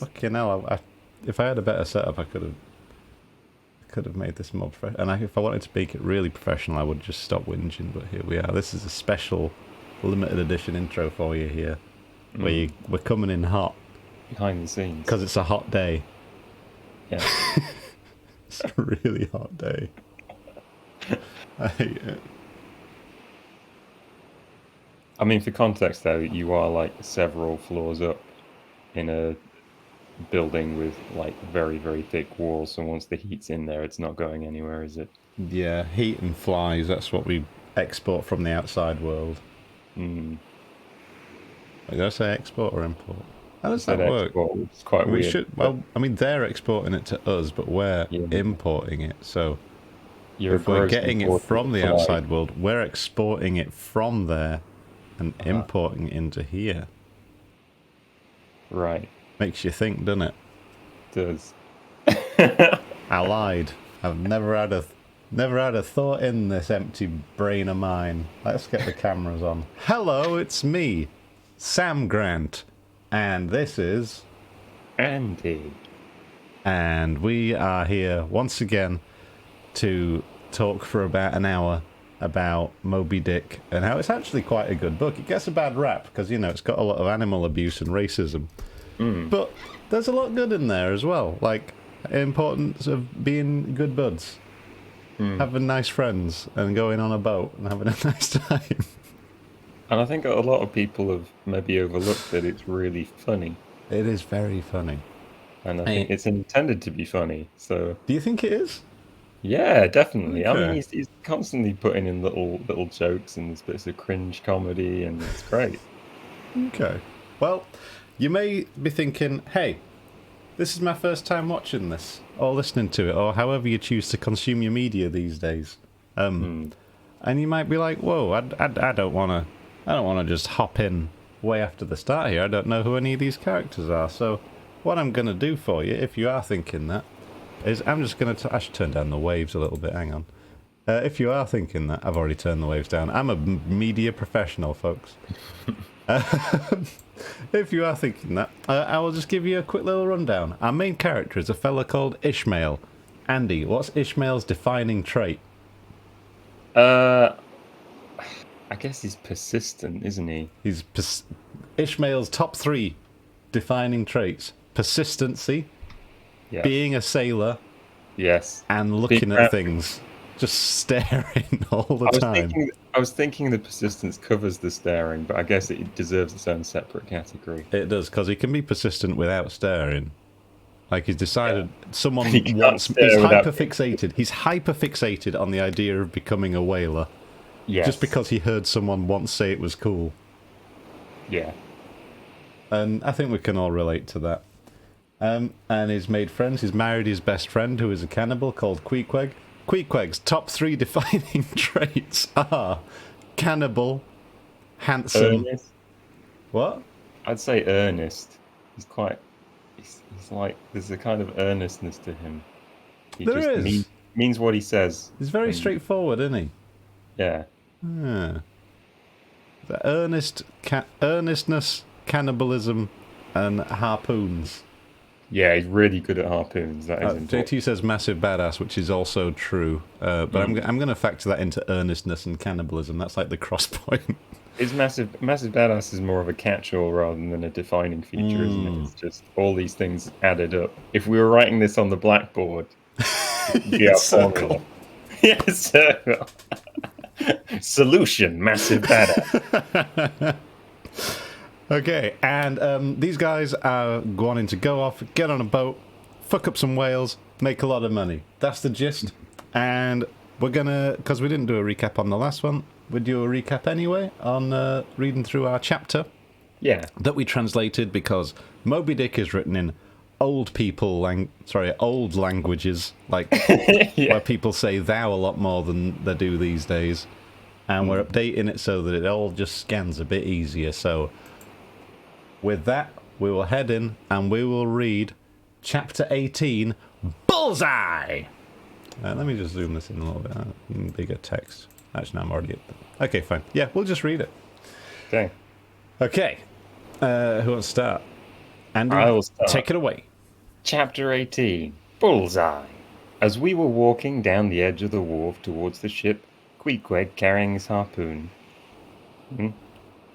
Fucking hell! If I had a better setup, I could have made this more professional. And if I wanted to make it really professional, I would just stop whinging. But here we are. This is a special, limited edition intro for you here, where we're coming in hot behind the scenes because it's a hot day. Yeah, it's a really hot day. I hate it. I mean, for context though, you are like several floors up in a building with like very, very thick walls, so once the heat's in there, it's not going anywhere, is it? Yeah, heat and flies, that's what we export from the outside world. Mm. Did I say export or import? How does Said that work? export, it's quite We weird. should, well, I mean, they're exporting it to us, but we're importing it, so if we're getting it from the outside world, we're exporting it from there and importing it into here. Right. Makes you think, doesn't it? Does. I lied. I've never had a thought in this empty brain of mine. Let's get the cameras on. Hello, it's me, Sam Grant, and this is Andy. And we are here once again to talk for about an hour about Moby Dick and how it's actually quite a good book. It gets a bad rap because, you know, it's got a lot of animal abuse and racism. But there's a lot good in there as well, like importance of being good buds, having nice friends, and going on a boat and having a nice time. And I think a lot of people have maybe overlooked that it's really funny. It is very funny. And I think it's intended to be funny, so... Do you think it is? Yeah, definitely. Okay. I mean, he's constantly putting in little jokes and there's bits of cringe comedy, and it's great. Okay. Well, you may be thinking, hey, this is my first time watching this, or listening to it, or however you choose to consume your media these days. And you might be like, whoa, I don't want to just hop in way after the start here. I don't know who any of these characters are. So what I'm going to do for you, if you are thinking that, is I'm just going to... I should turn down the waves a little bit, hang on. If you are thinking that, I've already turned the waves down. I'm a media professional, folks. If you are thinking that, I will just give you a quick little rundown. Our main character is a fella called Ishmael. Andy, what's Ishmael's defining trait? I guess he's persistent, isn't he? Ishmael's top 3 defining traits: persistency, being a sailor, yes, and looking at things, just staring all the time. I was thinking the persistence covers the staring, but I guess it deserves its own separate category. It does, because he can be persistent without staring. Like, he's decided someone wants... He's hyper-fixated. He's hyper-fixated on the idea of becoming a whaler. Yes. Just because he heard someone once say it was cool. Yeah. And I think we can all relate to that. And he's made friends. He's married his best friend, who is a cannibal, called Queequeg. Queequeg's top 3 defining traits are cannibal, handsome... Earnest? What? I'd say earnest. He's quite... He's like... There's a kind of earnestness to him. He just means what he says. He's very straightforward, isn't he? Yeah. The earnestness, cannibalism, and harpoons. Yeah, he's really good at harpoons. That is important. JT says massive badass, which is also true. But I'm going to factor that into earnestness and cannibalism. That's like the cross point. It's massive badass is more of a catch-all rather than a defining feature, isn't it? It's just all these things added up. If we were writing this on the blackboard, it'd be our formula. Yeah, circle. Solution, massive badass. Okay, and these guys are wanting to go off, get on a boat, fuck up some whales, make a lot of money. That's the gist. And we're gonna, because we didn't do a recap on the last one, we'd do a recap anyway on reading through our chapter. Yeah. That we translated because Moby Dick is written in old languages, like where people say thou a lot more than they do these days. And we're updating it so that it all just scans a bit easier. So with that, we will head in and we will read Chapter 18, Bullseye! Let me just zoom this in a little bit. Bigger text. Actually, no, I'm already at the... Okay, fine. Yeah, we'll just read it. Okay. Okay. Who wants to start? Andy, I'll start. take it away. Chapter 18, Bullseye. As we were walking down the edge of the wharf towards the ship, Queequeg carrying his harpoon,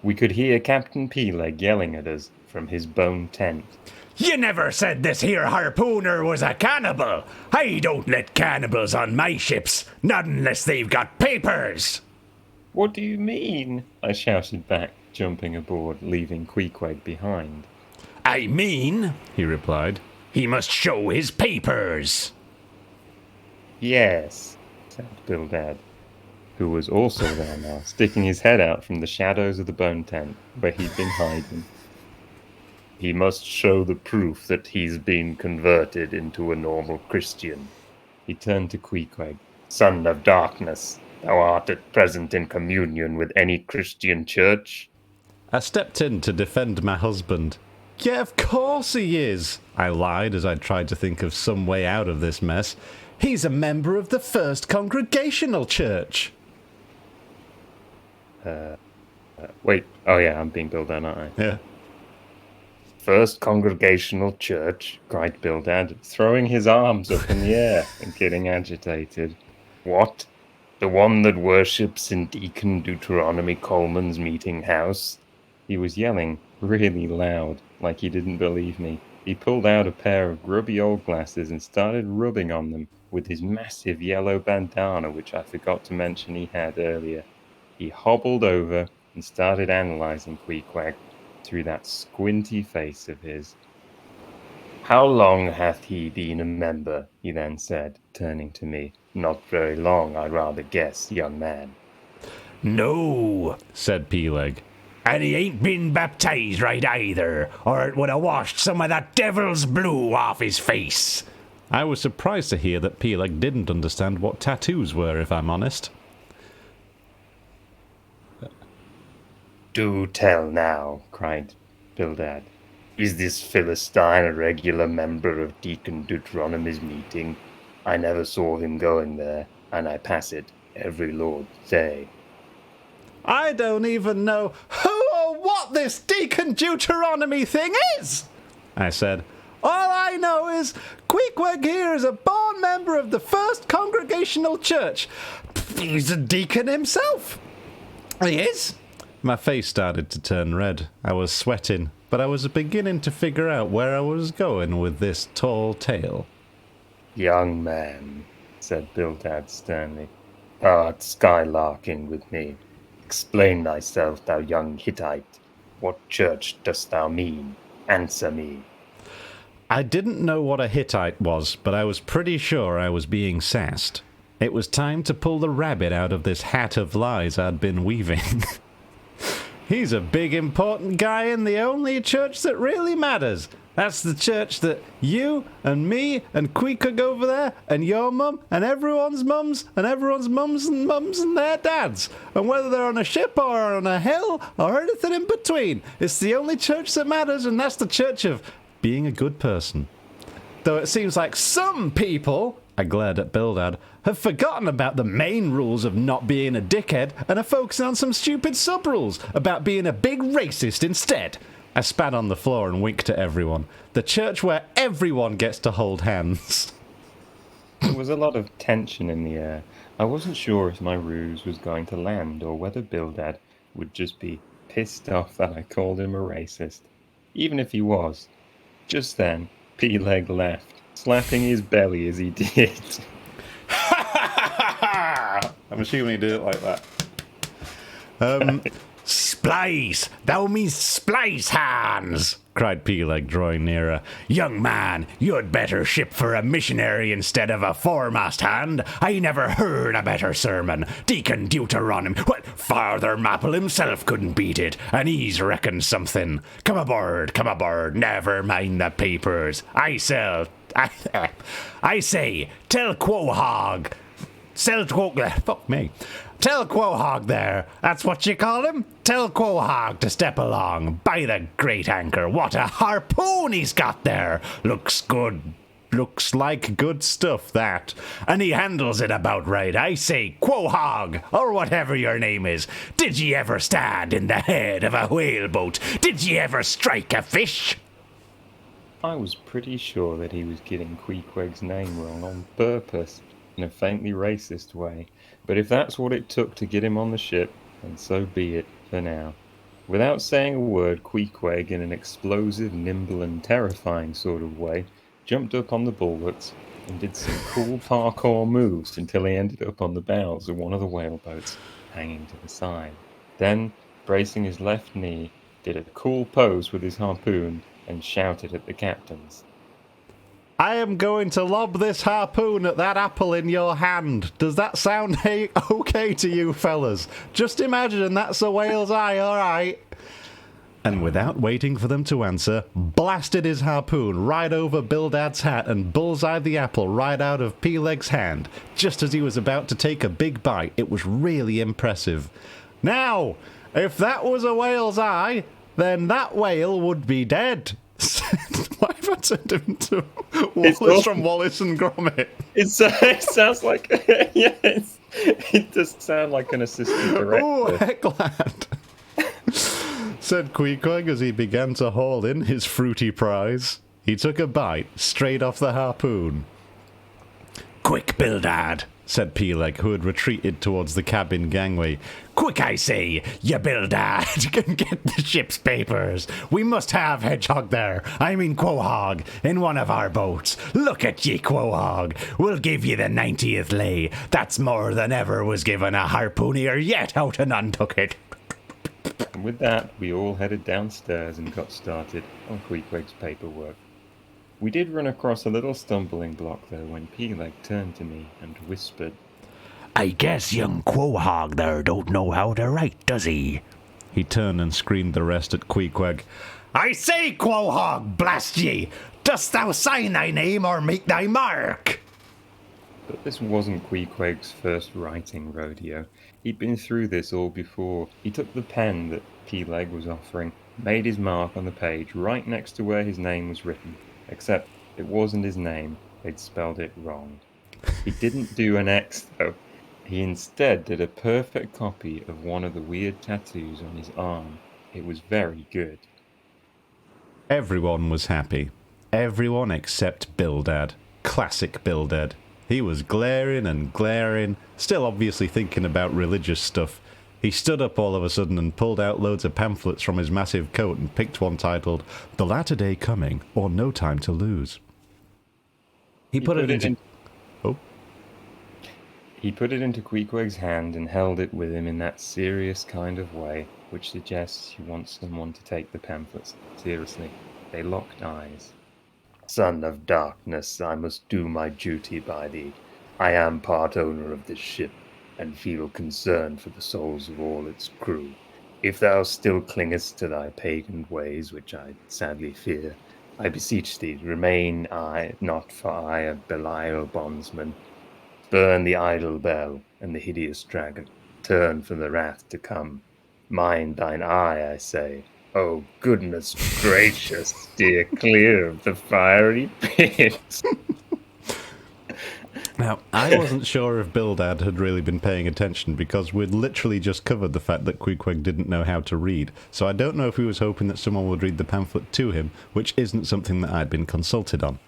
we could hear Captain Peleg yelling at us from his bone tent. You never said this here harpooner was a cannibal. I don't let cannibals on my ships, not unless they've got papers. What do you mean? I shouted back, jumping aboard, leaving Queequeg behind. I mean, he replied, he must show his papers. Yes, said Bildad, who was also there now, sticking his head out from the shadows of the bone tent where he'd been hiding. He must show the proof that he's been converted into a normal Christian. He turned to Queequeg. Son of darkness, thou art at present in communion with any Christian church? I stepped in to defend my husband. Yeah, of course he is, I lied as I tried to think of some way out of this mess. He's a member of the First Congregational Church. Wait, oh yeah, I'm being Bildad, aren't I? Yeah. First Congregational Church, cried Bildad, throwing his arms up in the air and getting agitated. What? The one that worships in Deacon Deuteronomy Coleman's meeting house? He was yelling really loud, like he didn't believe me. He pulled out a pair of grubby old glasses and started rubbing on them with his massive yellow bandana, which I forgot to mention he had earlier. He hobbled over and started analysing Queequeg through that squinty face of his. How long hath he been a member? He then said, turning to me. Not very long, I rather guess, young man. No, said Peleg. And he ain't been baptized right either, or it would have washed some of that devil's blue off his face. I was surprised to hear that Peleg didn't understand what tattoos were, if I'm honest. Do tell now, cried Bildad. Is this Philistine a regular member of Deacon Deuteronomy's meeting? I never saw him going there, and I pass it every Lord's Day. I don't even know who or what this Deacon Deuteronomy thing is, I said. All I know is Queequeg here is a born member of the First Congregational Church. He's a deacon himself. He is. My face started to turn red. I was sweating, but I was beginning to figure out where I was going with this tall tale. Young man, said Bildad sternly, thou art skylarking with me. Explain thyself, thou young Hittite. What church dost thou mean? Answer me. I didn't know what a Hittite was, but I was pretty sure I was being sassed. It was time to pull the rabbit out of this hat of lies I'd been weaving. He's a big important guy in the only church that really matters. That's the church that you and me and Queequeg over there and your mum and everyone's mums and everyone's mums and their dads. And whether they're on a ship or on a hill or anything in between, it's the only church that matters, and that's the church of being a good person. Though it seems like some people, I glared at Bildad, have forgotten about the main rules of not being a dickhead and are focusing on some stupid sub-rules about being a big racist instead. I spat on the floor and winked at everyone. The church where everyone gets to hold hands. There was a lot of tension in the air. I wasn't sure if my ruse was going to land or whether Bildad would just be pissed off that I called him a racist. Even if he was. Just then, Peleg laughed, slapping his belly as he did. I'm assuming he did it like that. Splice! Thou means splice hands! Cried Peleg, drawing nearer. Young man, you'd better ship for a missionary instead of a foremast hand. I never heard a better sermon. Deacon Deuteronomy, well, Father Maple himself couldn't beat it, and he's reckoned something. Come aboard, never mind the papers. I say, tell Quahog. Fuck me. Tell Quahog there, that's what you call him? Tell Quahog to step along. By the great anchor, what a harpoon he's got there. Looks good. Looks like good stuff, that. And he handles it about right. I say, Quahog, or whatever your name is, did ye ever stand in the head of a whaleboat? Did ye ever strike a fish? I was pretty sure that he was getting Queequeg's name wrong on purpose, in a faintly racist way. But if that's what it took to get him on the ship, then so be it for now. Without saying a word, Queequeg, in an explosive, nimble, and terrifying sort of way, jumped up on the bulwarks and did some cool parkour moves until he ended up on the bows of one of the whaleboats, hanging to the side. Then, bracing his left knee, did a cool pose with his harpoon and shouted at the captains. I am going to lob this harpoon at that apple in your hand. Does that sound okay to you fellas? Just imagine that's a whale's eye, alright? And without waiting for them to answer, blasted his harpoon right over Bildad's hat and bullseyed the apple right out of Peleg's hand, just as he was about to take a big bite. It was really impressive. Now, if that was a whale's eye, then that whale would be dead. Why have I turned him into Wallace from Wallace and Gromit? It sounds like... yes, it does sound like an assistant director. Oh, heck lad, said Queequeg as he began to haul in his fruity prize. He took a bite straight off the harpoon. Quick, Bildad, said Peleg, who had retreated towards the cabin gangway. Quick, I say, you Bildad, can get the ship's papers. We must have Hedgehog there, Quahog, in one of our boats. Look at ye, Quahog. We'll give you the 90th lay. That's more than ever was given a harpooner yet out of Nantucket. And with that, we all headed downstairs and got started on Queequeg's paperwork. We did run across a little stumbling block, though, when Peleg turned to me and whispered, I guess young Quahog there don't know how to write, does he? He turned and screamed the rest at Queequeg. I say, Quahog, blast ye! Dost thou sign thy name or make thy mark? But this wasn't Queequeg's first writing rodeo. He'd been through this all before. He took the pen that Peleg was offering, made his mark on the page right next to where his name was written. Except it wasn't his name, they'd spelled it wrong. He didn't do an X, though. He instead did a perfect copy of one of the weird tattoos on his arm. It was very good. Everyone was happy. Everyone except Bildad. Classic Bildad. He was glaring and glaring, still obviously thinking about religious stuff. He stood up all of a sudden and pulled out loads of pamphlets from his massive coat and picked one titled, The Latter Day Coming, or No Time to Lose. He put it into... He put it into Queequeg's hand and held it with him in that serious kind of way, which suggests he wants someone to take the pamphlets seriously. They locked eyes. Son of darkness, I must do my duty by thee. I am part owner of this ship, and feel concern for the souls of all its crew. If thou still clingest to thy pagan ways, which I sadly fear, I beseech thee, remain not for I a Belial bondsman. Burn the idol bell and the hideous dragon. Turn from the wrath to come. Mind thine eye, I say. Oh, goodness gracious, steer clear of the fiery pit. Now, I wasn't sure if Bildad had really been paying attention because we'd literally just covered the fact that Queequeg didn't know how to read, so I don't know if he was hoping that someone would read the pamphlet to him, which isn't something that I'd been consulted on.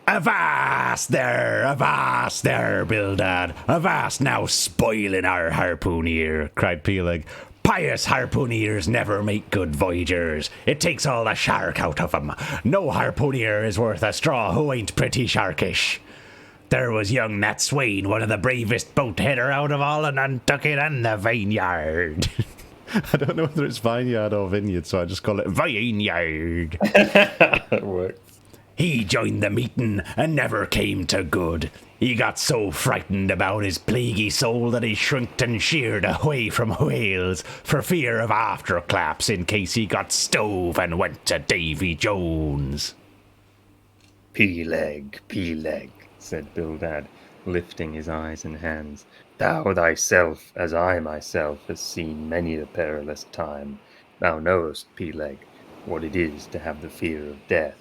Avast there, Bildad. Avast now, spoiling our harpooner, cried Peleg. Pious harpooneers never make good voyagers. It takes all the shark out of 'em. No harpooner is worth a straw who ain't pretty sharkish. There was young Nat Swain, one of the bravest boat header out of all of Nantucket and the Vineyard. I don't know whether it's vineyard or vineyard, so I just call it Vineyard. That worked. He joined the meeting and never came to good. He got so frightened about his plaguey soul that he shrinked and sheared away from whales for fear of afterclaps in case he got stove and went to Davy Jones. Peleg, said Bildad, lifting his eyes and hands. Thou thyself, as I myself, has seen many a perilous time. Thou knowest, Peleg, what it is to have the fear of death.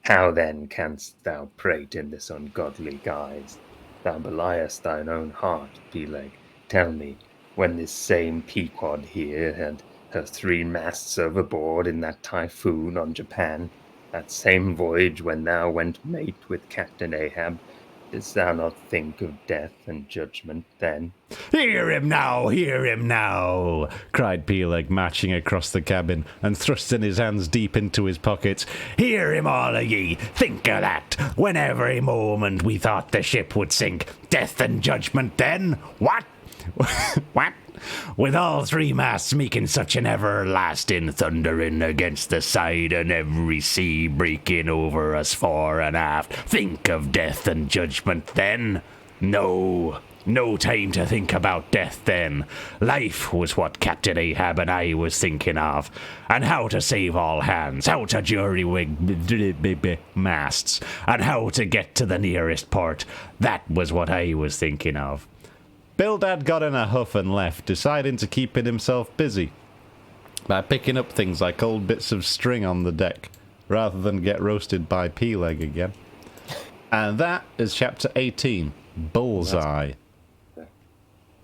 How then canst thou prate in this ungodly guise? Thou beliest thine own heart, Peleg. Tell me, when this same Pequod here had her 3 masts overboard in that typhoon on Japan, that same voyage when thou went mate with Captain Ahab, didst thou not think of death and judgment then? Hear him now, cried Peleg, marching across the cabin and thrusting his hands deep into his pockets. Hear him, all of ye. Think of that. When every moment we thought the ship would sink. Death and judgment then? What? What? With all 3 masts making such an everlasting thundering against the side and every sea breaking over us fore and aft. Think of death and judgment then? No time to think about death then. Life was what Captain Ahab and I was thinking of, and how to save all hands, how to jury-rig masts, and how to get to the nearest port. That was what I was thinking of. Bildad got in a huff and left, deciding to keep himself busy by picking up things like old bits of string on the deck, rather than get roasted by Peleg again. And that is chapter 18, Bullseye.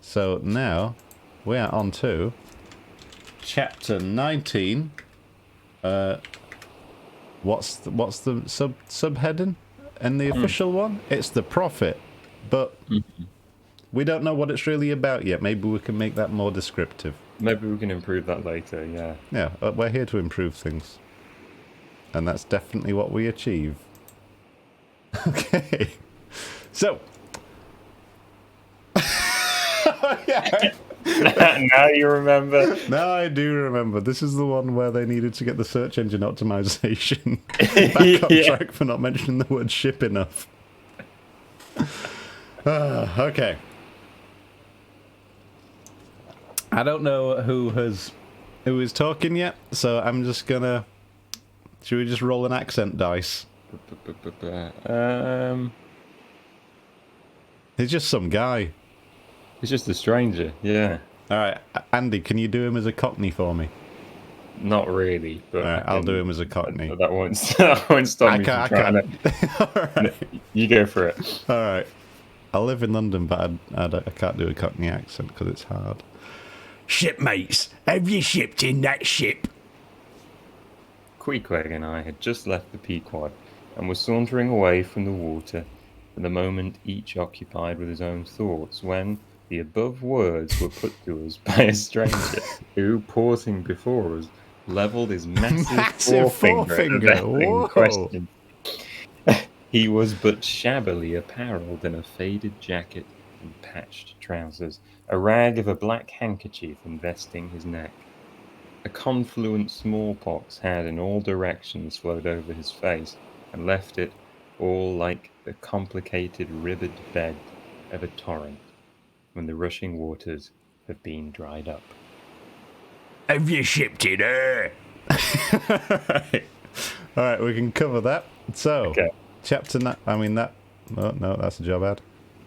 So now we are on to chapter 19. What's the subheading in the official one? It's the Prophet, but we don't know what it's really about yet. Maybe we can make that more descriptive. Maybe we can improve that later, yeah. Yeah, we're here to improve things. And that's definitely what we achieve. Okay. So. Yeah. Now you remember. Now I do remember. This is the one where they needed to get the search engine optimization back on track for not mentioning the word ship enough. Okay. I don't know who is talking yet, so I'm just gonna. Should we just roll an accent dice? He's just some guy. It's just a stranger, yeah. Alright, Andy, can you do him as a Cockney for me? Not really, but Alright, I'll do him as a Cockney. That won't stop me from trying to... Alright. You go for it. Alright. I live in London, but I can't do a Cockney accent because it's hard. Shipmates, have you shipped in that ship? Queequeg and I had just left the Pequod and were sauntering away from the water, for the moment each occupied with his own thoughts, when the above words were put to us by a stranger who, pausing before us, levelled his massive forefinger at the man in question. He was but shabbily apparelled in a faded jacket and patched trousers, a rag of a black handkerchief investing his neck. A confluent smallpox had in all directions flowed over his face and left it all like the complicated ribbed bed of a torrent when the rushing waters have been dried up. Have you shipped it, Alright, we can cover that. So, Okay. chapter 9, oh, no, that's a job ad.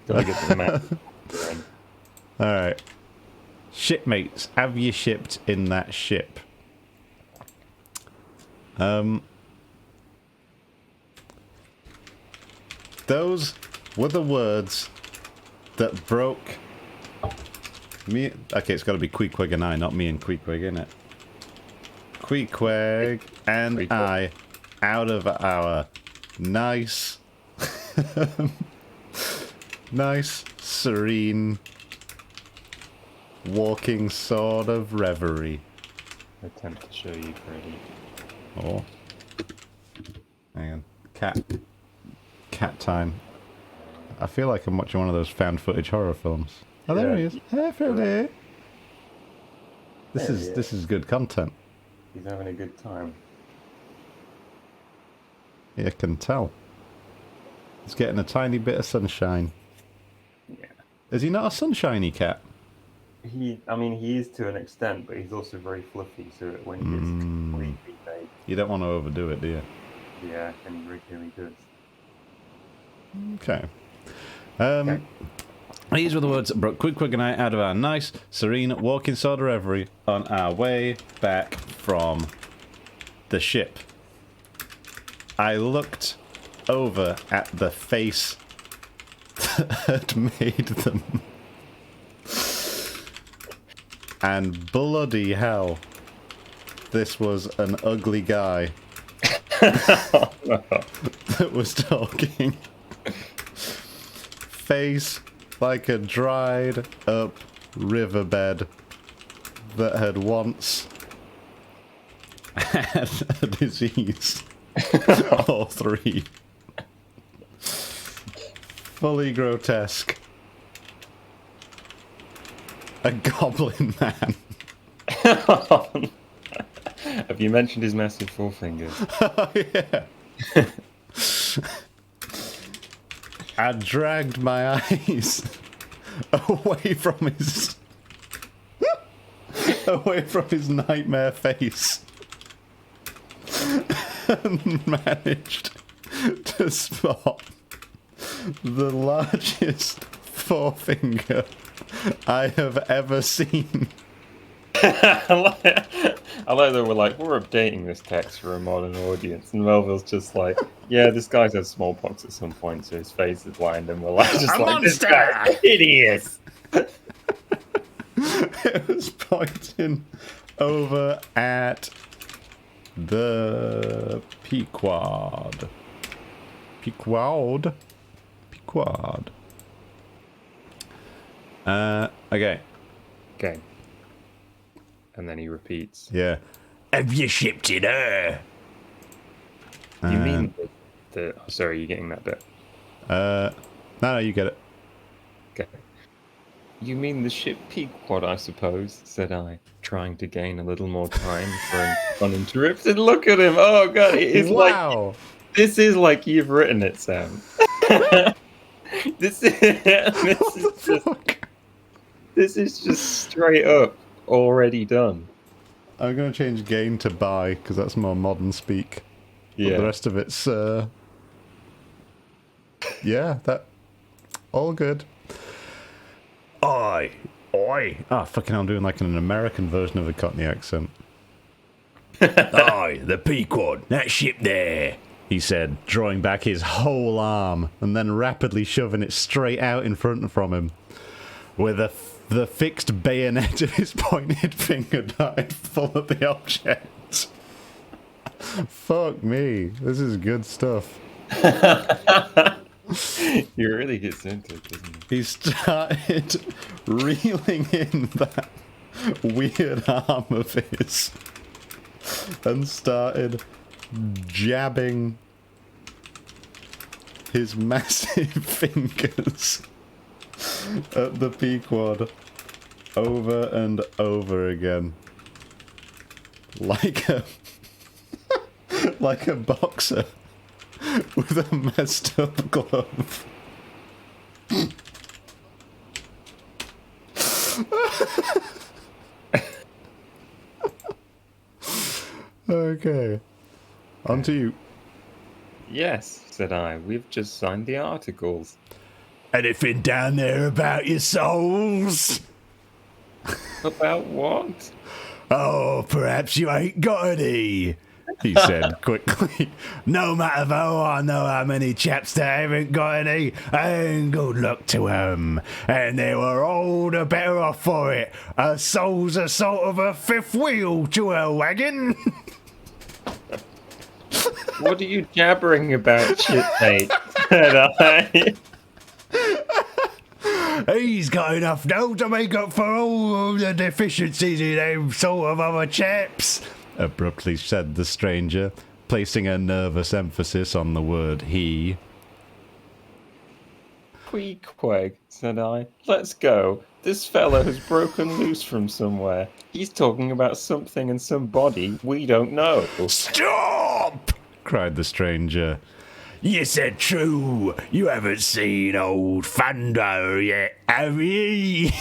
Gotta get to the map. Alright. Shipmates, have you shipped in that ship? Those were the words that broke me. Okay, it's got to be Queequeg and I, not me and Queequeg, innit? Queequeg and Queequeg. I, out of our nice, nice, serene, walking sort of reverie. Attempt to show you, Freddie. Oh. Hang on. Cat time. I feel like I'm watching one of those found footage horror films. Oh, there Yeah. he is. Hey, Freddie. This is good content. He's having a good time. Yeah, I can tell. He's getting a tiny bit of sunshine. Yeah. Is he not a sunshiny cat? He is to an extent, but he's also very fluffy, so when he gets completely baked, You don't want to overdo it, do you? yeah, and he really does. Okay. These were the words that brought Queequeg and I out of our nice, serene, walking sort of reverie on our way back from the ship. I looked over at the face that had made them. And bloody hell, this was an ugly guy that was talking. Face like a dried up riverbed that had once had a disease. All three. Fully grotesque. A goblin man. Have you mentioned his massive forefinger? Oh, yeah. I dragged my eyes away from his nightmare face and managed to spot the largest forefinger I have ever seen. I like that we're updating this text for a modern audience, and Melville's just like, yeah, this guy's had smallpox at some point, so his face is blind, and we're like, just A like, this monster! guy's hideous. It was pointing over at the Pequod. Pequod? Pequod. Okay. Okay. And then he repeats. Yeah. Have you shipped it her? You mean the oh, sorry, you're getting that bit. No, you get it. Okay. You mean the ship Pequod, I suppose, said I, trying to gain a little more time for an uninterrupted look at him. Oh god, it is Wow. this is like you've written it, Sam. This is just straight up already done. I'm going to change gain to buy, because that's more modern speak. Yeah. But the rest of it's, yeah, that... all good. Oi. Ah, fucking hell, I'm doing like an American version of the Cockney accent. Aye, the Pequod, that ship there. He said, drawing back his whole arm, and then rapidly shoving it straight out in front from him. With the fixed bayonet of his pointed finger dive full of the object. Fuck me, this is good stuff. He really gets into it, doesn't He started reeling in that weird arm of his and started jabbing his massive fingers at the Pequod over and over again. Like a like a boxer with a messed up glove. Okay. On to you. Yes, said I. We've just signed the articles. Anything down there about your souls? About what? Oh, perhaps you ain't got any, He said quickly. No matter though, I know how many chaps that haven't got any, and good luck to 'em. And they were all the better off for it. A soul's a sort of a fifth wheel to a wagon. What are you jabbering about, shitmate? Said I. He's got enough now to make up for all of the deficiencies in them sort of other chaps. Abruptly said the stranger, placing a nervous emphasis on the word he. Queequeg, said I. Let's go. This fella has broken loose from somewhere. He's talking about something and somebody we don't know. Stop! Cried the stranger. You said true. You haven't seen old Thunder yet, have ye?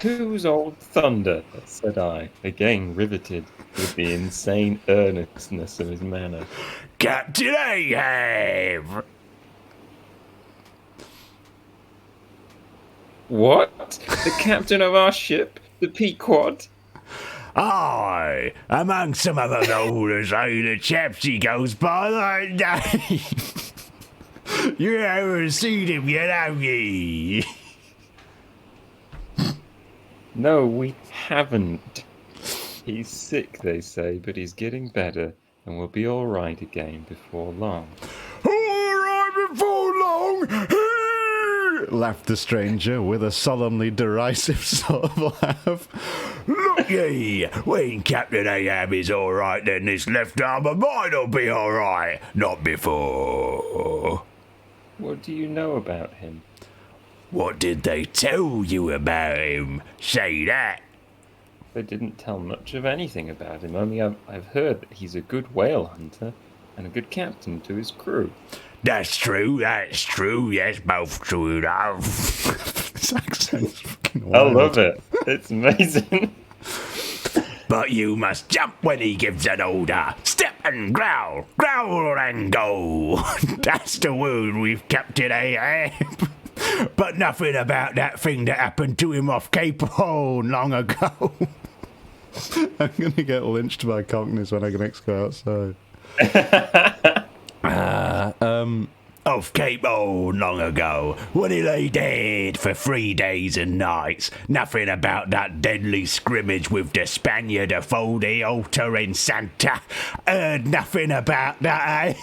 Who's old Thunder? Said I, again riveted with the insane earnestness of his manner. Captain Ahab! What? The captain of our ship? The Pequod? Aye, among some of the older sailor chaps he goes by that name. You haven't seen him yet, have ye? No, we haven't. He's sick, they say, but he's getting better and will be all right again before long. All right before long, laughed the stranger with a solemnly derisive sort of laugh. Look ye, when Captain Ahab is all right, then this left arm of mine'll be all right. Not before. What do you know about him? What did they tell you about him? Say that. They didn't tell much of anything about him, only I've heard that he's a good whale hunter and a good captain to his crew. That's true, yes, both true enough. This accent's fucking I wild. love it. It's amazing. But you must jump when he gives an order. Step and growl, growl and go. That's the word we've kept in Ahab. But nothing about that thing that happened to him off Cape Horn long ago. I'm going to get lynched by Cockneys when I next go outside. Off Cape Horn long ago, when he lay dead for 3 days and nights. Nothing about that deadly scrimmage with the Spaniard afore the altar in Santa. Heard nothing about that, eh?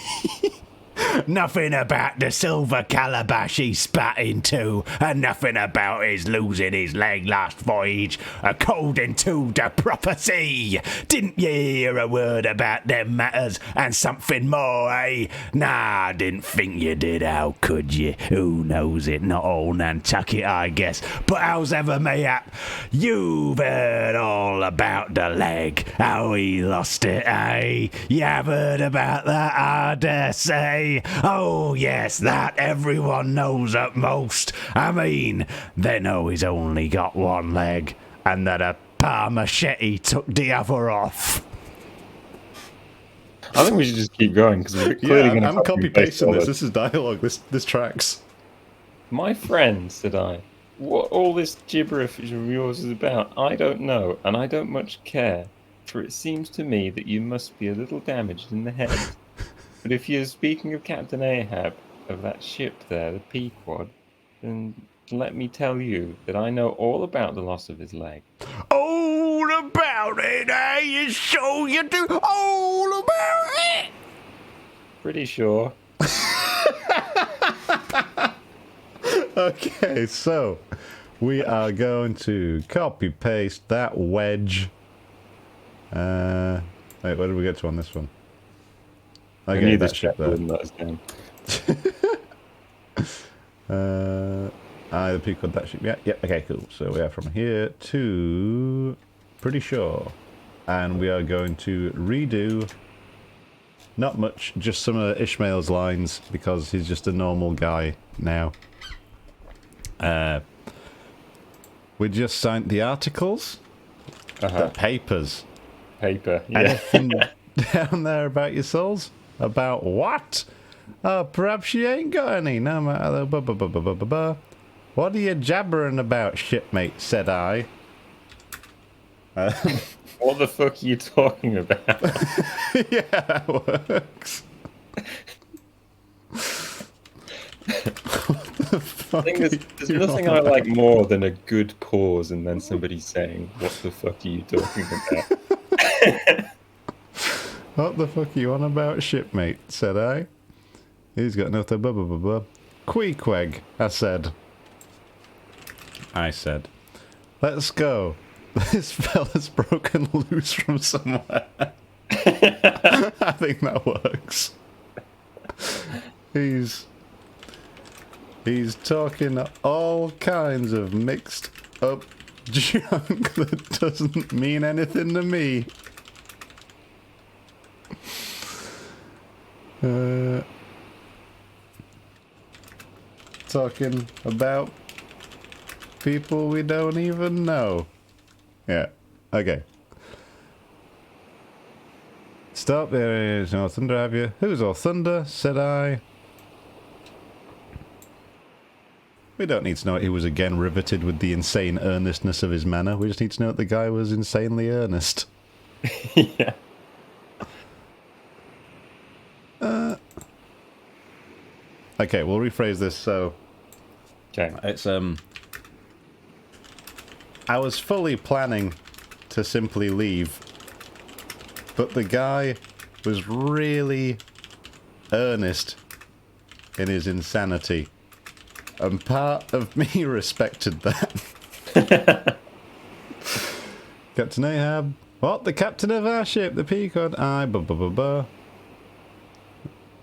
Nothing about the silver calabash he spat into, and nothing about his losing his leg last voyage, according to the prophecy. Didn't ye hear a word about them matters, and something more, eh? Nah, didn't think you did, how could you? Who knows it? Not all Nantucket, I guess. But howsever mayhap, you've heard all about the leg, how he lost it, eh? You have heard about that, I dare say. Oh, yes, that everyone knows at most. I mean, they know he's only got one leg, and that a machete took the other off. I think we should just keep going because we're clearly going to I'm copy-pasting this. This is dialogue. This tracks. My friend, said I, what all this gibberish of yours is about, I don't know, and I don't much care, for it seems to me that you must be a little damaged in the head. But if you're speaking of Captain Ahab, of that ship there, the Pequod, then let me tell you that I know all about the loss of his leg. All about it, eh? You sure you do? All about it? Pretty sure. Okay, so we are going to copy-paste that wedge. Wait, where did we get to on this one? I knew this chap wouldn't let us down. The Pequod, that ship. Yeah, okay, cool. So we are from here to pretty sure. And we are going to redo not much, just some of Ishmael's lines because he's just a normal guy now. We just signed the articles, the papers. Paper, yeah. Anything down there about your souls? About what? Perhaps you ain't got any, no matter. What are you jabbering about, shipmate? Said I. What the fuck are you talking about? Yeah, that works. I think there's nothing I like more than a good pause and then somebody saying, what the fuck are you talking about? What the fuck are you on about, shipmate? Said I. He's got nothing. Queequeg, I said. Let's go. This fella's broken loose from somewhere. I think that works. He's talking all kinds of mixed up junk that doesn't mean anything to me. Talking about people we don't even know. Yeah, okay. Stop, there is no thunder, have you? Who's all thunder? Said I. We don't need to know he was again riveted with the insane earnestness of his manner. We just need to know that the guy was insanely earnest. Yeah. Okay, we'll rephrase this so... Okay. It's, I was fully planning to simply leave But the guy was really earnest in his insanity. And part of me respected that. Captain Ahab. What? The captain of our ship, the Pequod. No,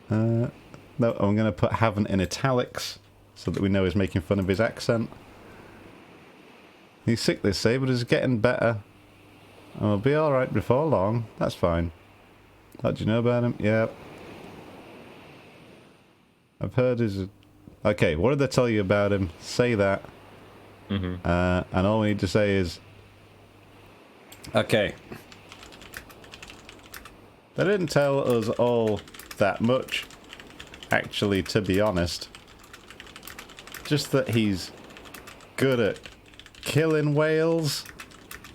I'm going to put haven't in italics so that we know he's making fun of his accent. He's sick, they say, but he's getting better. I'll be alright before long. That's fine. What do you know about him? Yeah. I've heard his... Okay, what did they tell you about him? Say that. Mm-hmm. And all we need to say is... Okay. They didn't tell us all that much, actually, to be honest. Just that he's good at killing whales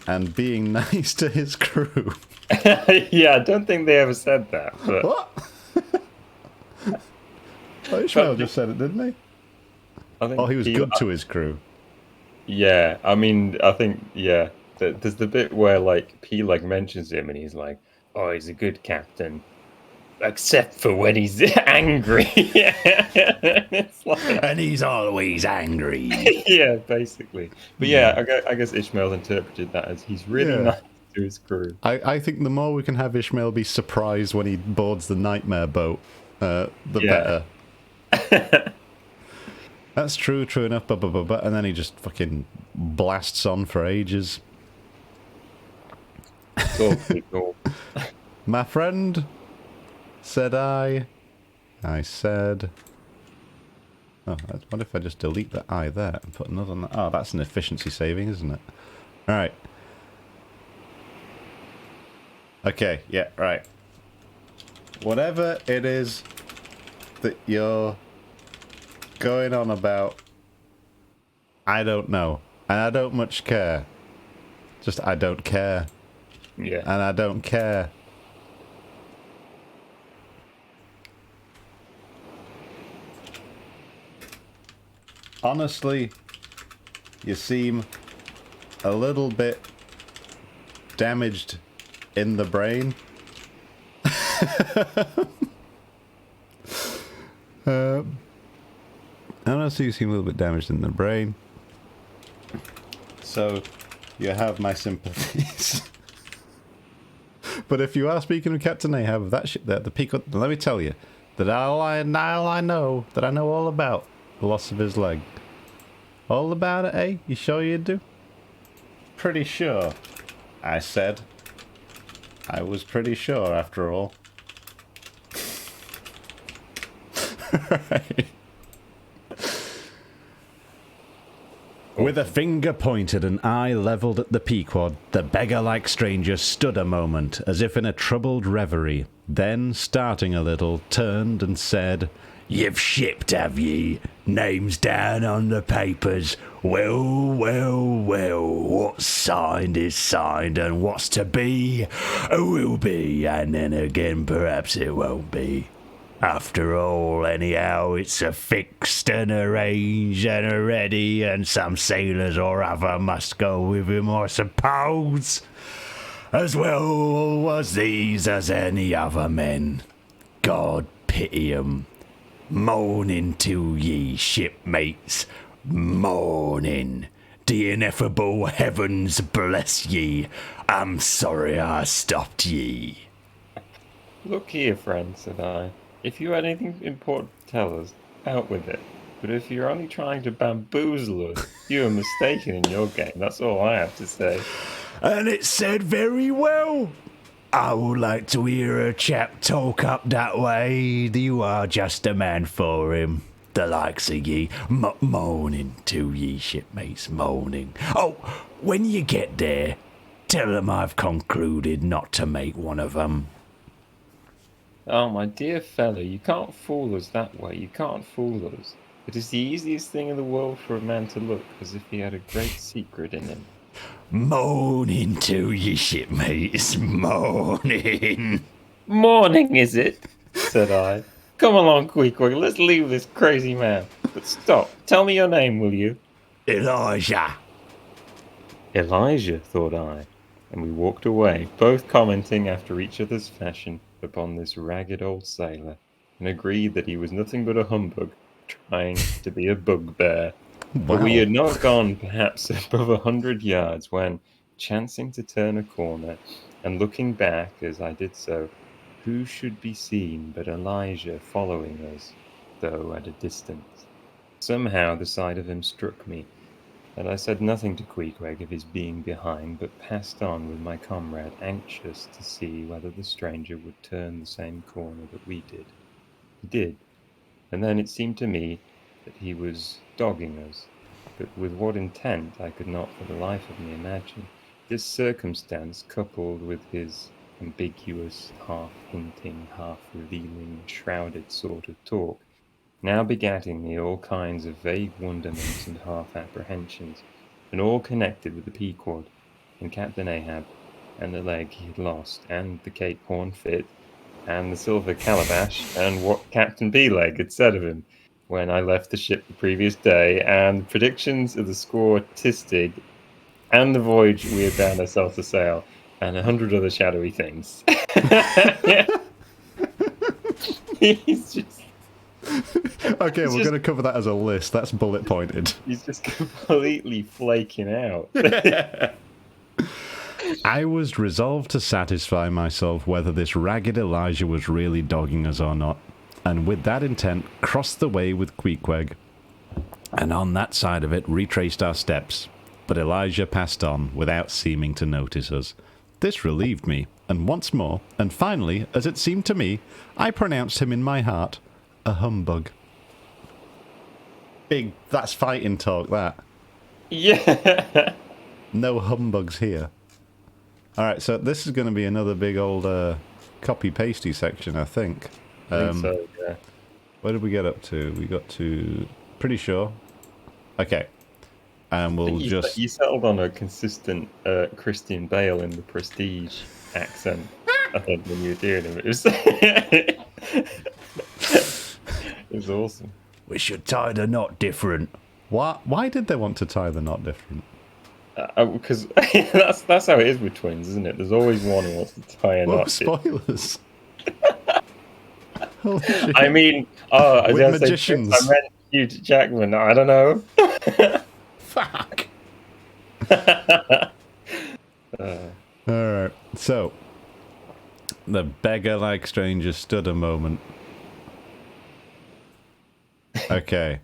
and being nice to his crew. Yeah, I don't think they ever said that. But... What? Oh, Ishmael just said it, didn't he? I think Oh, he was good to his crew. Yeah, I mean, I think, yeah. There's the bit where, like, P, like, mentions him and he's like, oh, he's a good captain. Except for when he's angry. It's like... And he's always angry. Yeah, basically. But yeah, I guess Ishmael interpreted that as he's really nice to his crew. I think the more we can have Ishmael be surprised when he boards the nightmare boat, the better. That's true enough, and then he just fucking blasts on for ages. It's all pretty cool. My friend, said I said... Oh, what if I just delete the I there and put another... Oh, that's an efficiency saving, isn't it? Alright. Okay, yeah, right. Whatever it is that you're going on about, I don't know. And I don't much care. Just, I don't care. Yeah. And I don't care. Honestly, you seem a little bit damaged in the brain. Honestly, you seem a little bit damaged in the brain. So, you have my sympathies. But if you are speaking of Captain Ahab, that shit there, the Pequod, let me tell you, that all I know all about the loss of his leg. All about it, eh? You sure you do? Pretty sure, I said. I was pretty sure, after all. Right. With a finger pointed and eye levelled at the Pequod, the beggar-like stranger stood a moment, as if in a troubled reverie. Then, starting a little, turned and said, "You've shipped, have ye? Name's down on the papers. Well, what's signed is signed, and what's to be, will be, and then again perhaps it won't be. After all, anyhow, it's a fixed and arranged and a ready, and some sailors or other must go with him, I suppose. As well was these as any other men. God pity 'em. Morning to ye, shipmates. Morning. The ineffable heavens bless ye. I'm sorry I stopped ye." Look here, friend, said I. If you had anything important to tell us, out with it. But if you're only trying to bamboozle us, you are mistaken in your game. That's all I have to say. And it said very well. I would like to hear a chap talk up that way. You are just a man for him. The likes of ye. Morning to ye, shipmates, morning. Oh, when you get there, tell them I've concluded not to make one of them. Oh, my dear fellow, you can't fool us that way. You can't fool us. It is the easiest thing in the world for a man to look as if he had a great secret in him. Morning to ye, shipmates, morning. Morning, is it? Said I. Come along, quick, let's leave this crazy man. But stop, tell me your name, will you? Elijah. Elijah, thought I. and we walked away, both commenting after each other's fashion upon this ragged old sailor, and agreed that he was nothing but a humbug, trying to be a bugbear. But we Wow. had not gone perhaps above 100 yards when, chancing to turn a corner, and looking back as I did so, who should be seen but Elijah following us, though at a distance. Somehow the sight of him struck me, and I said nothing to Queequeg of his being behind, but passed on with my comrade, anxious to see whether the stranger would turn the same corner that we did. He did, and then it seemed to me that he was dogging us, but with what intent I could not for the life of me imagine. This circumstance, coupled with his ambiguous, half-hinting, half-revealing, shrouded sort of talk, now begat in me all kinds of vague wonderments and half-apprehensions, and all connected with the Pequod, and Captain Ahab, and the leg he had lost, and the Cape Horn fit, and the silver calabash, and what Captain B-Leg had said of him when I left the ship the previous day, and predictions of the score Tistig, and the voyage we had bound ourselves to sail, and 100 other shadowy things. He's just... Okay, we're going to cover that as a list. That's bullet pointed. He's just completely flaking out. I was resolved to satisfy myself whether this ragged Elijah was really dogging us or not, and with that intent crossed the way with Queequeg, and on that side of it retraced our steps. But Elijah passed on without seeming to notice us. This relieved me, and once more, and finally, as it seemed to me, I pronounced him in my heart a humbug. Big, that's fighting talk, that. Yeah. No humbugs here. Alright, so this is going to be another big old copy-pasty section, I think. I think so, yeah. Where did we get up to? We got to... Pretty sure. Okay. And we'll just... You settled on a consistent Christian Bale in the Prestige accent, I think, when you were doing it. It was awesome. We should tie the knot different. Why did they want to tie the knot different? Because that's how it is with twins, isn't it? There's always one who wants to tie a knot. Spoilers. I mean, I With was magicians. I meant Hugh Jackman. I don't know. Fuck. Alright, so the beggar-like stranger stood a moment. Okay.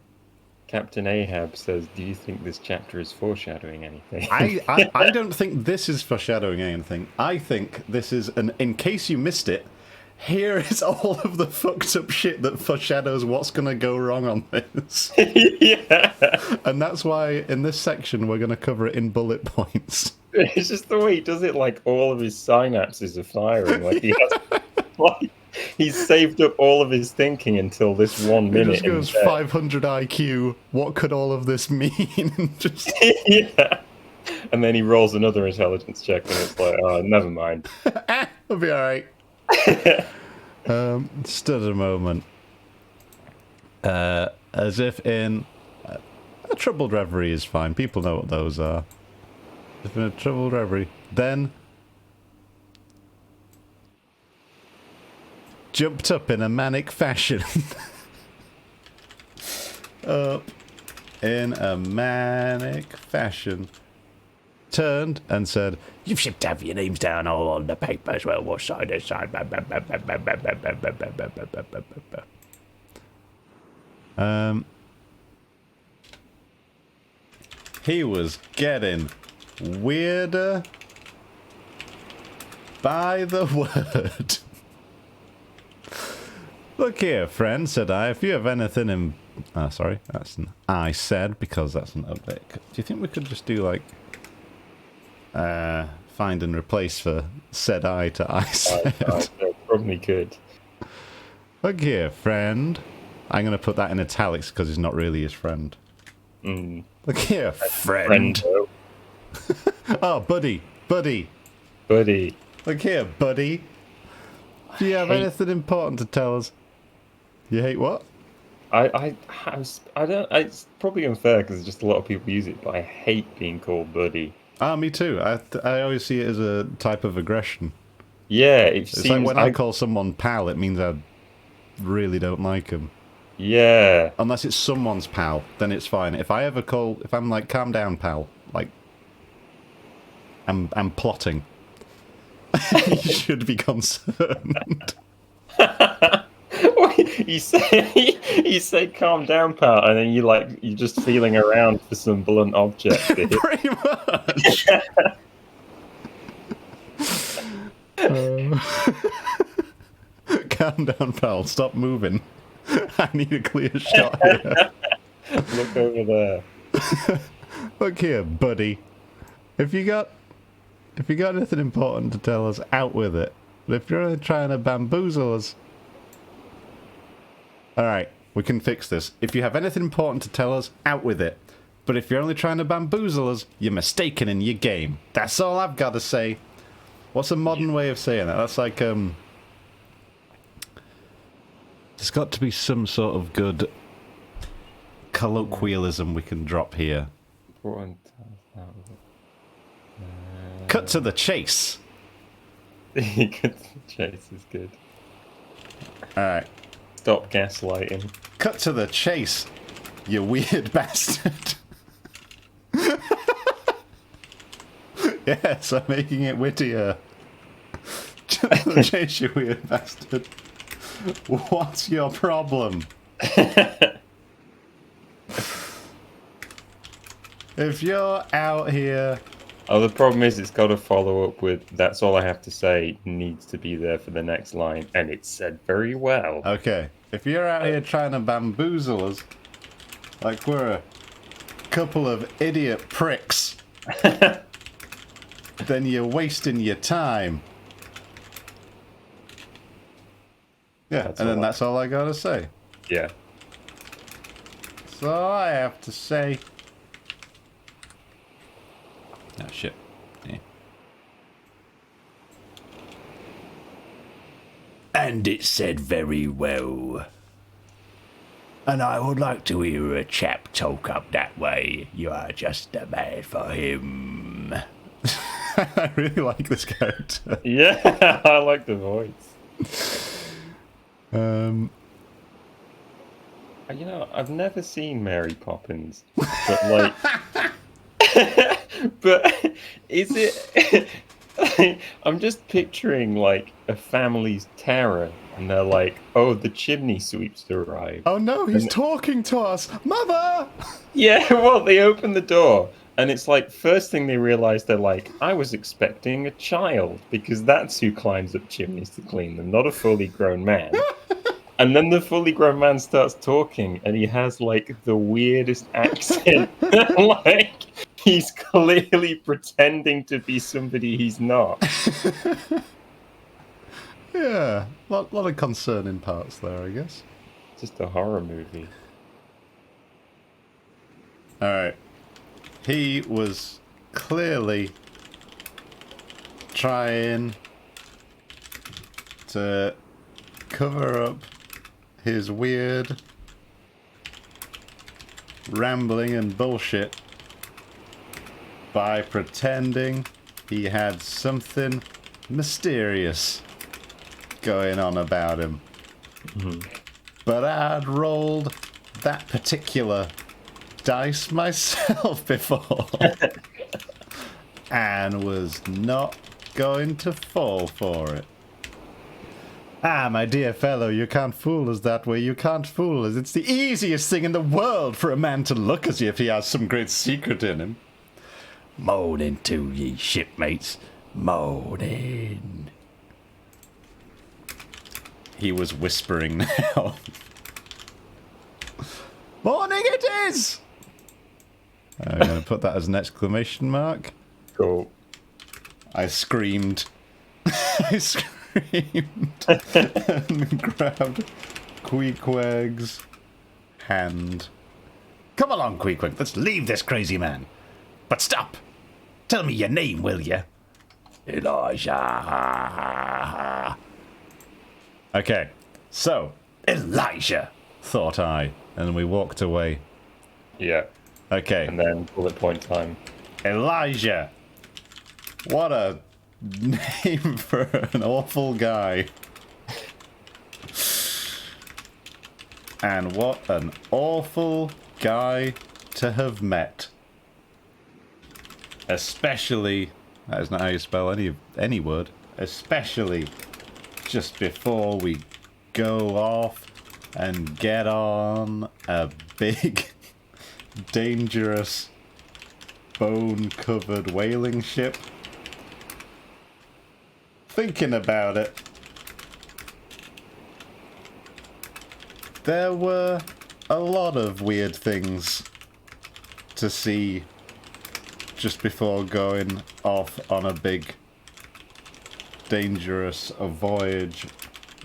Captain Ahab says, "Do you think this chapter is foreshadowing anything?" I don't think this is foreshadowing anything. I think this is in case you missed it, here is all of the fucked up shit that foreshadows what's going to go wrong on this. Yeah. And that's why in this section we're going to cover it in bullet points. It's just the way he does it, like all of his synapses are firing. Like he has, like, he's saved up all of his thinking until this 1 It minute. just goes 500 IQ. What could all of this mean? Just Yeah. And then he rolls another intelligence check, and it's like, oh, never mind. it'll be all right. Stood a moment, as if in a troubled reverie is fine. People know what those are. If in a troubled reverie, then jumped up in a manic fashion. Up in a manic fashion. Turned and said, You should have your names down all on the papers. Well, what side is side? he was getting weirder by the word. Look here, friend, said I. If you have anything in... sorry, that's an I said, because that's an update. Do you think we could just do, like... find and replace for said I to I said? I probably could. Look here, friend. I'm going to put that in italics because he's not really his friend. Look here, friend. Friendo. Oh, buddy. Buddy. Look here, buddy. Do you have anything important to tell us? You hate what? I don't. It's probably unfair because just a lot of people use it, but I hate being called buddy. Ah, me too. I always see it as a type of aggression. Yeah, it It's seems like when I call someone pal, it means I really don't like them. Yeah. Unless it's someone's pal, then it's fine. If I'm like, calm down, pal, like, I'm plotting. You should be concerned. you say calm down, pal, and then you're just feeling around for some blunt object to hit. Pretty much. Calm down, pal. Stop moving. I need a clear shot here. Look over there. Look here, buddy. If you got anything important to tell us, out with it. But if you're only trying to bamboozle us... Alright, we can fix this. If you have anything important to tell us, out with it. But if you're only trying to bamboozle us, you're mistaken in your game. That's all I've got to say. What's a modern way of saying that? That's like, there's got to be some sort of good colloquialism we can drop here. Cut to the chase. Cut to the chase is good. Alright. Stop gaslighting. Cut to the chase, you weird bastard. Yes, I'm making it wittier. Cut to the chase, you weird bastard. What's your problem? If you're out here... Oh, the problem is it's got to follow up with, that's all I have to say, needs to be there for the next line, and it's said very well. Okay, if you're out here trying to bamboozle us, like we're a couple of idiot pricks, then you're wasting your time. Yeah, and then that's all I gotta say. Yeah. That's all I have to say. Oh, shit. Yeah. And it said very well. And I would like to hear a chap talk up that way. You are just the man for him. I really like this character. Yeah, I like the voice. You know, I've never seen Mary Poppins, but like... But is it... I'm just picturing, like, a family's terror, and they're like, oh, the chimney sweep's arrived. Oh no, he's talking to us! Mother! Yeah, well, they open the door, and it's like, first thing they realize, they're like, I was expecting a child, because that's who climbs up chimneys to clean them, not a fully grown man. And then the fully grown man starts talking, and he has, like, the weirdest accent. Like, he's clearly pretending to be somebody he's not. Yeah, lot of concerning parts there, I guess. Just a horror movie. Alright. He was clearly trying to cover up his weird rambling and bullshit by pretending he had something mysterious going on about him. Mm-hmm. But I'd rolled that particular dice myself before and was not going to fall for it. Ah, my dear fellow, you can't fool us that way. You can't fool us. It's the easiest thing in the world for a man to look as if he has some great secret in him. Morning to ye, shipmates. Morning. He was whispering now. Morning it is! I'm going to put that as an exclamation mark. Cool. I screamed. I screamed and grabbed Queequeg's hand. Come along, Queequeg. Let's leave this crazy man. But stop. Tell me your name, will you? Elijah. Okay, so, Elijah, thought I, and we walked away. Yeah. Okay. And then bullet point time. Elijah, What a name for an awful guy. And what an awful guy to have met. Especially, that is not how you spell any word, especially just before we go off and get on a big, dangerous, bone-covered whaling ship. Thinking about it, there were a lot of weird things to see just before going off on a big, dangerous voyage,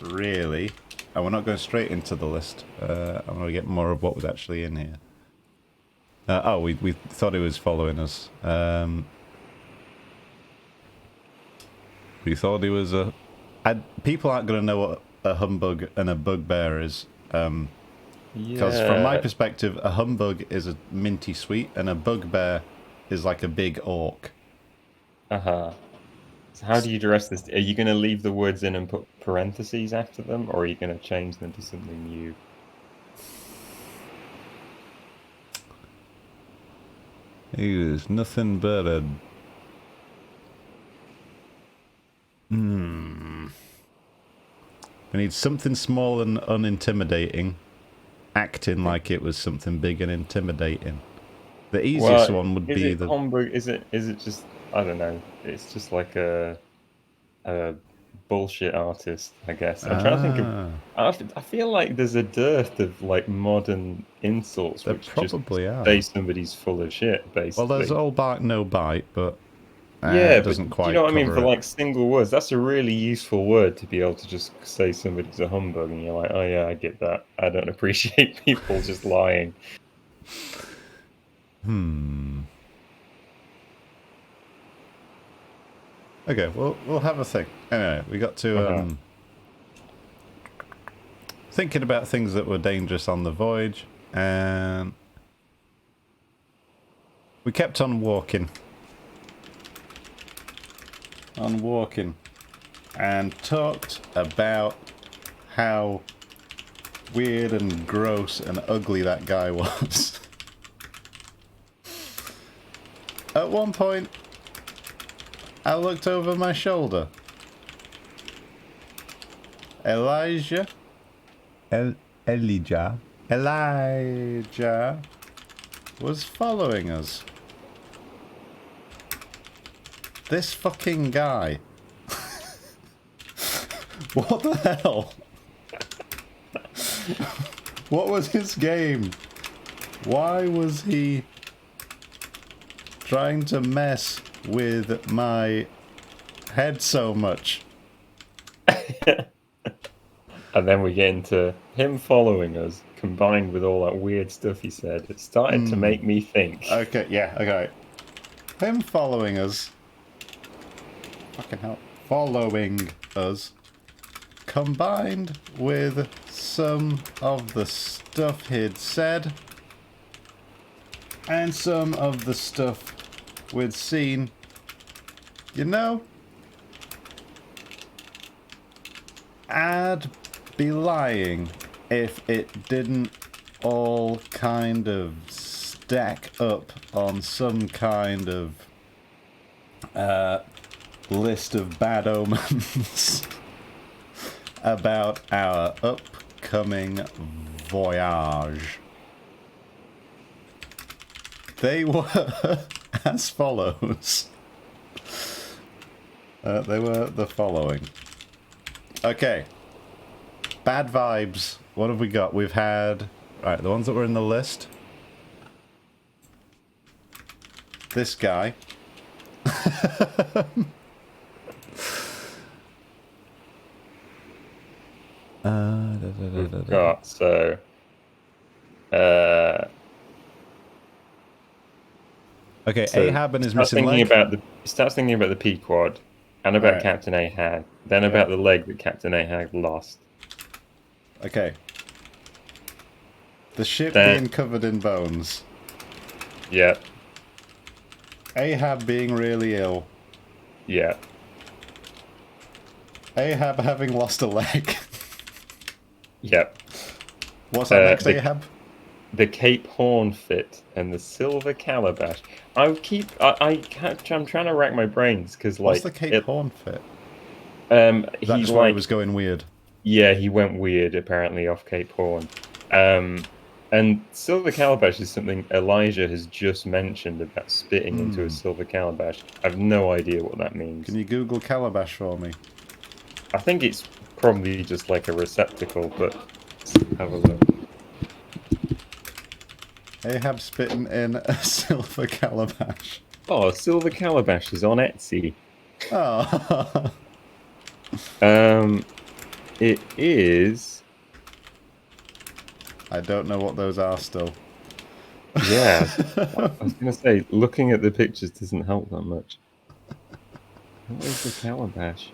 really. And we're not going straight into the list. I'm going to get more of what was actually in here. We thought he was following us. We thought he was a... people aren't going to know what a humbug and a bugbear is. Because from my perspective, a humbug is a minty sweet, and a bugbear is like a big orc. So how do you address this? Are you going to leave the words in and put parentheses after them, or are you going to change them to something new? He was nothing but a... We need something small and unintimidating, acting like it was something big and intimidating. The easiest one would be the... Homburg, is it just, I don't know, it's just like a bullshit artist, I guess. I'm trying to think of... I feel like there's a dearth of like modern insults There which probably just are. say somebody's full of shit, basically. Well, there's all bark, no bite, but it doesn't quite you know what I mean? cover For it. like single words, that's a really useful word to be able to just say somebody's a humbug, and you're like, oh yeah, I get that. I don't appreciate people just lying. Okay, we'll have a think. Anyway, we got to thinking about things that were dangerous on the voyage, and we kept on walking. And talked about how weird and gross and ugly that guy was. At one point, I looked over my shoulder. Elijah was following us. This fucking guy. What the hell? What was his game? Why was he trying to mess with my head so much? And then we get into him following us, combined with all that weird stuff he said. It started to make me think. Okay, yeah, okay. Him following us. Fucking hell. Following us. Combined with some of the stuff he'd said. And some of the stuff we'd seen. You know, I'd be lying if it didn't all kind of stack up on some kind of list of bad omens about our upcoming voyage. They were as follows. They were the following. Okay. Bad vibes. What have we got? We've had... Right, the ones that were in the list. This guy. We've got, so... Okay, So Ahab and his missing leg. Starts thinking about the Pequod, and about Right. Captain Ahab, then about the leg that Captain Ahab lost. Okay. The ship Then- being covered in bones. Yep. Ahab being really ill. Yeah. Ahab having lost a leg. Yep. What's that next, the, Ahab? the Cape Horn fit and the silver calabash. I'm trying to rack my brains because What's like the Cape Horn fit? Is That just where he was going weird? Yeah, he went weird apparently off Cape Horn. And silver calabash is something Elijah has just mentioned about spitting into a silver calabash. I've no idea what that means. Can you Google calabash for me? I think it's probably just like a receptacle, but let's have a look. Ahab spitting in a silver calabash. Oh, silver calabash is on Etsy. Oh. It is. I don't know what those are still. Yeah, I was gonna say, looking at the pictures doesn't help that much. What is the calabash?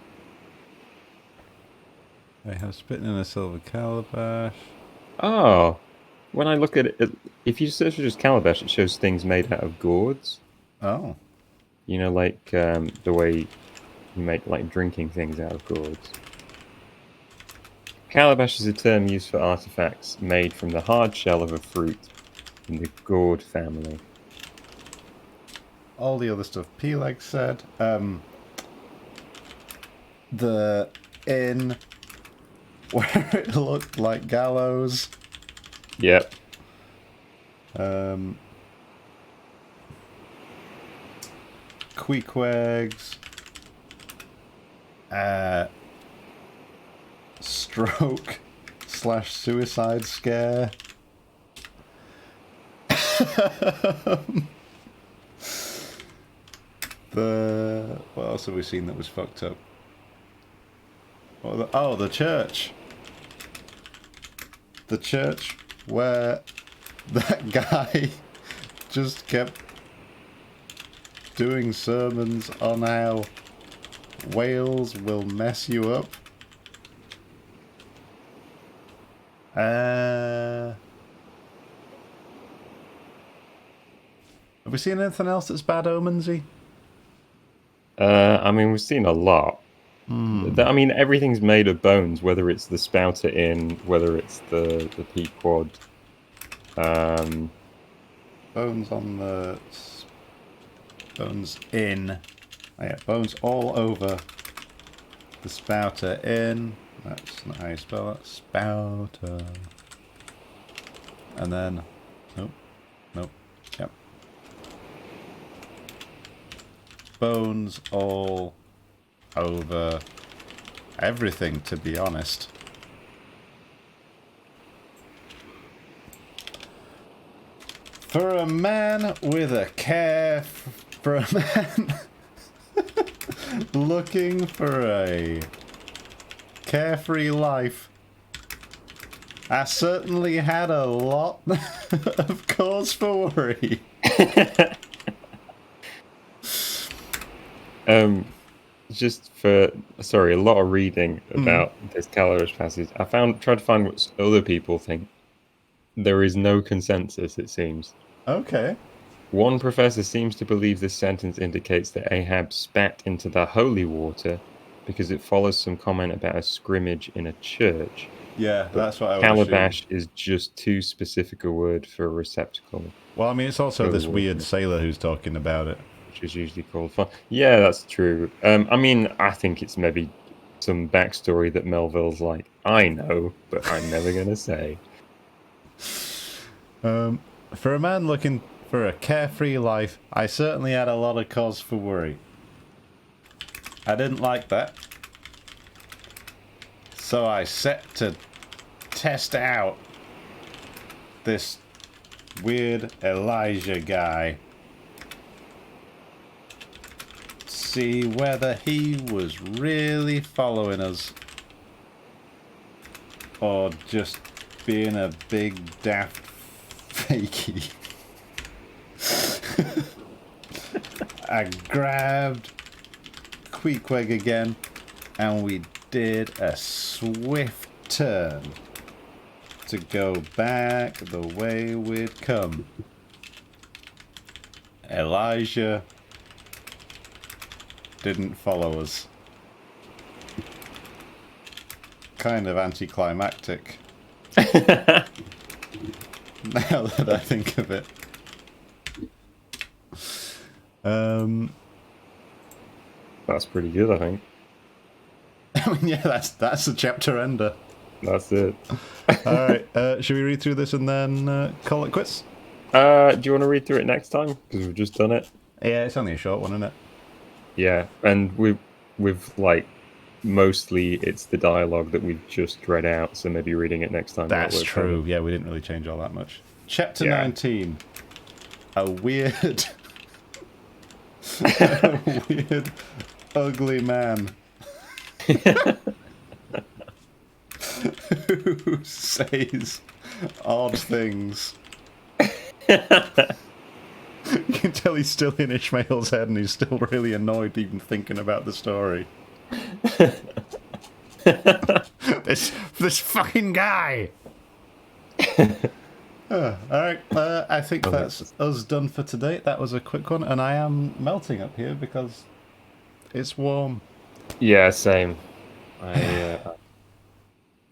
Ahab spitting in a silver calabash. Oh, when I look at it, if you search for just calabash, it shows things made out of gourds. Oh. You know, like the way you make like drinking things out of gourds. Calabash is a term used for artifacts made from the hard shell of a fruit in the gourd family. All the other stuff Peleg said. The inn where it looked like gallows. Yep. Queequegs. Stroke / suicide scare. What else have we seen that was fucked up? The church. The church where that guy just kept doing sermons on how whales will mess you up. Have we seen anything else that's bad omensy? I mean, we've seen a lot. I mean, everything's made of bones, whether it's the Spouter Inn, whether it's the Pequod. Bones on the... Bones in... Oh yeah, bones all over the Spouter Inn. That's not how you spell that. Spouter. And then... Nope. Yep. Bones all over everything, to be honest. For a man with a for a man looking for a carefree life, I certainly had a lot of cause for worry. Just for a lot of reading about this Calabash passage. Tried to find what other people think. There is no consensus, it seems. Okay. One professor seems to believe this sentence indicates that Ahab spat into the holy water because it follows some comment about a scrimmage in a church. Yeah, that's what I would Calabash assume. is just too specific a word for a receptacle. Well, I mean, it's also this weird sailor who's talking about it. Which is usually called fun. Yeah, that's true. I mean, I think it's maybe some backstory that Melville's like, I know, but I'm never going to say. For a man looking for a carefree life, I certainly had a lot of cause for worry. I didn't like that. So I set to test out this weird Elijah guy. See whether he was really following us or just being a big daft fakey. I grabbed Queequeg again and we did a swift turn to go back the way we'd come. didn't follow us. Kind of anticlimactic. Now that I think of it. That's pretty good, I think. I mean, yeah, that's a chapter ender. That's it. Alright, should we read through this and then call it quits? Do you want to read through it next time? Because we've just done it. Yeah, it's only a short one, isn't it? Yeah, and we've like, mostly it's the dialogue that we've just read out, so maybe reading it next time. That's true. Yeah, we didn't really change all that much. Chapter 19. A weird... a weird, ugly man. Who says odd things. You can tell he's still in Ishmael's head and he's still really annoyed even thinking about the story. This fucking guy. Alright, I think that's us done for today. That was a quick one, and I am melting up here because it's warm. Yeah, same. I'm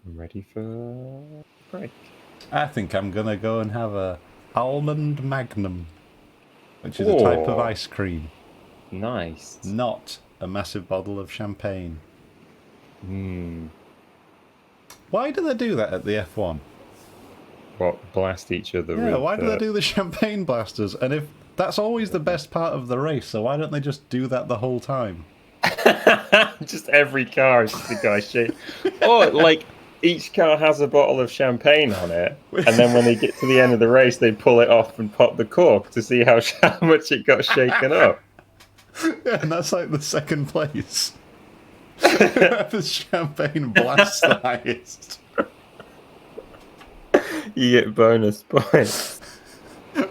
ready for a break. I think I'm gonna go and have a almond magnum, which is a type of ice cream. Nice. Not a massive bottle of champagne. Hmm. Why do they do that at the F1? What, blast each other Yeah, with... why do they do the champagne blasters? And if that's always the best part of the race, so why don't they just do that the whole time? Just every car is just a guy shit. Or, like, each car has a bottle of champagne on it, and then when they get to the end of the race, they pull it off and pop the cork to see how much it got shaken up. Yeah, and that's like the second place. Whoever's champagne blasts the highest. You get bonus points.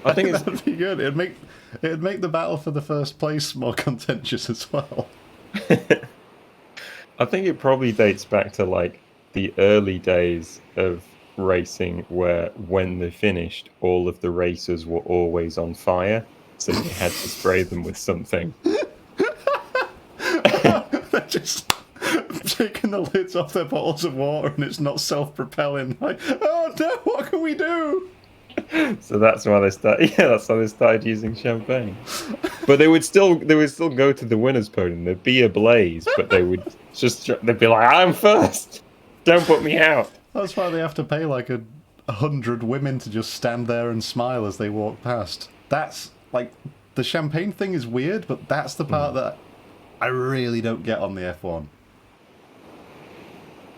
I think it's... That'd be good. It'd make the battle for the first place more contentious as well. I think it probably dates back to like the early days of racing, where when they finished, all of the racers were always on fire, so they had to spray them with something. They're just taking the lids off their bottles of water, and it's not self-propelling. Like, oh no, what can we do? So that's why they started. Yeah, that's why they started using champagne. But they would still go to the winners' podium. There'd be a blaze, but they'd be like, "I'm first. Don't put me out." That's why they have to pay like 100 women to just stand there and smile as they walk past. That's like, the champagne thing is weird, but that's the part that I really don't get on the F1.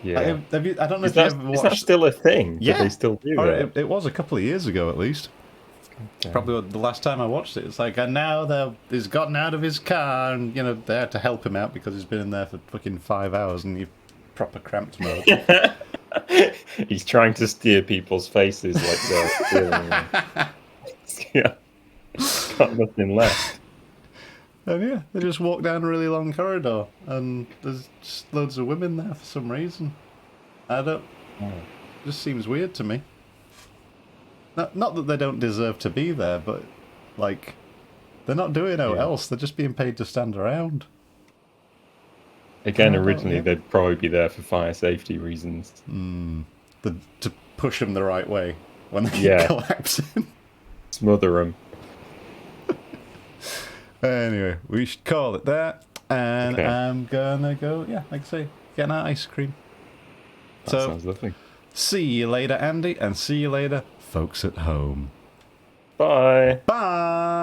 Yeah. Have you, I don't know Is if you ever watched... that still a thing? Yeah. Do they still do that? It was a couple of years ago, at least. Okay. Probably the last time I watched it. It's like, and now he's gotten out of his car, and they had to help him out because he's been in there for fucking 5 hours, and you proper cramped mode. He's trying to steer people's faces like they're steering them. Yeah. Got nothing left. And yeah, they just walk down a really long corridor, and there's just loads of women there for some reason. It just seems weird to me. Not that they don't deserve to be there, but like, they're not doing no else. They're just being paid to stand around. Again, originally they'd probably be there for fire safety reasons. To push them the right way when they keep collapsing. Smother them. Anyway, we should call it that. And Okay. I'm gonna go, like I say, get an ice cream. That sounds lovely. See you later, Andy, and see you later, folks at home. Bye. Bye!